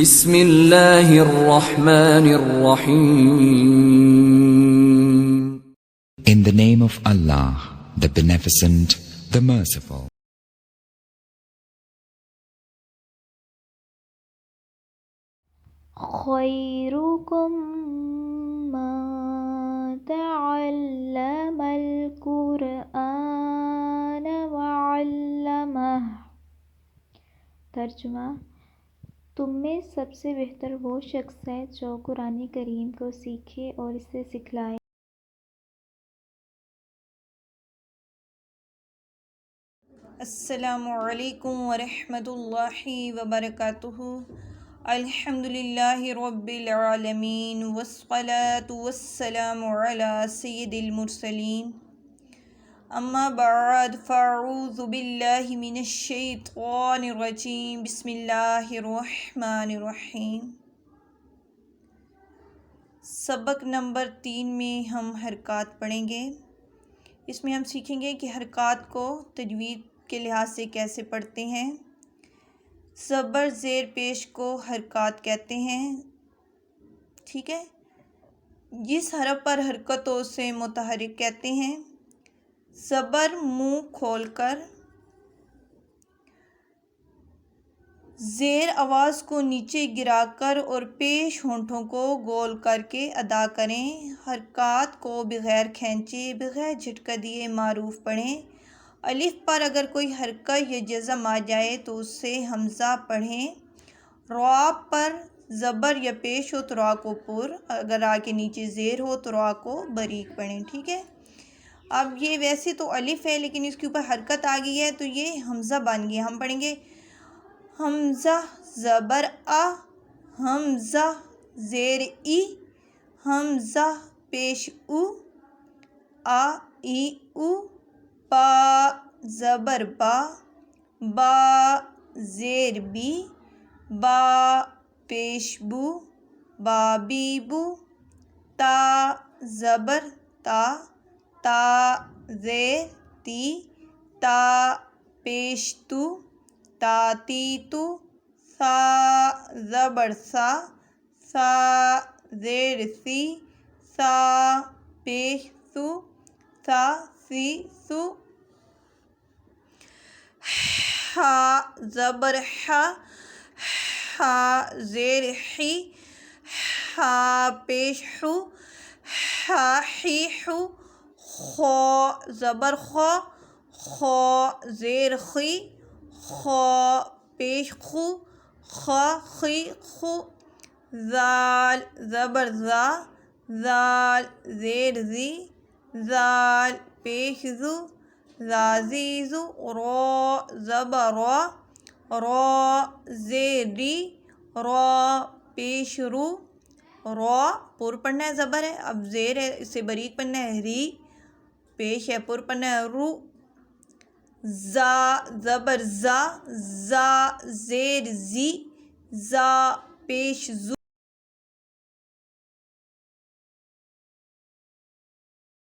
بسم اللہ الرحمن الرحیم. In the name of Allah, the Beneficent, the Merciful. خيركم من تعلم القرآن وعلمه. ترجمہ: تم میں سب سے بہتر وہ شخص ہے جو قرآن کریم کو سیکھے اور اسے سکھلائے. السلام علیکم ورحمۃ اللہ وبرکاتہ. الحمدللہ رب العالمین والصلاة والسلام علی سید المرسلین. اما بعد فاعوذ باللہ من الشیطان الرجیم. بسم اللہ الرحمن الرحیم. سبق نمبر 3 میں ہم حرکات پڑھیں گے. اس میں ہم سیکھیں گے کہ حرکات کو تجوید کے لحاظ سے کیسے پڑھتے ہیں. زبر زیر پیش کو حرکات کہتے ہیں. ٹھیک ہے. جس حرف پر حرکت ہو اسے متحرک کہتے ہیں. زبر منہ کھول کر زیر آواز کو نیچے گرا کر اور پیش ہونٹوں کو گول کر کے ادا کریں. حرکات کو بغیر کھینچے بغیر جھٹکا دیے معروف پڑھیں. الف پر اگر کوئی حرکت یا جزم آ جائے تو اسے حمزہ پڑھیں. را پر زبر یا پیش ہو تو را کو پر، اگر را کے نیچے زیر ہو تو را کو باریک پڑھیں. ٹھیک ہے. اب یہ ویسے تو الف ہے لیکن اس کے اوپر حرکت آ گئی ہے تو یہ حمزہ بن گیا. ہم پڑھیں گے حمزہ زبر آ، حمزہ زیر ای، حمزہ پیش او، آ ای او. با زبر با، با زیر بی، با پیش بو، با بی بو. تا زبر تا، تا زیر تی، تا پیش تو، تا تی تو. سا زبر سا، سا زیر سی، سا پیش سو، سا سی سو. ہا زبر ہا، ہا زیر حی، ہا پیش ہو، ہا حی ہو. خو زبر خو، خو زیر خی، خو پیش خو، خا خی خو. زال زبر زا، زال زیر زی، زال پیش زو، زا زی زو. رو زبر رو، رو زیر ری، رو پیش رو. رو پر پڑھنا ہے، زبر ہے. اب زیر ہے اسے باریک پڑھنا ہے. ری پیش ہے پر پڑھنا ہے. رو. زا زبر زا، زا زیر زی، زا پیش زو.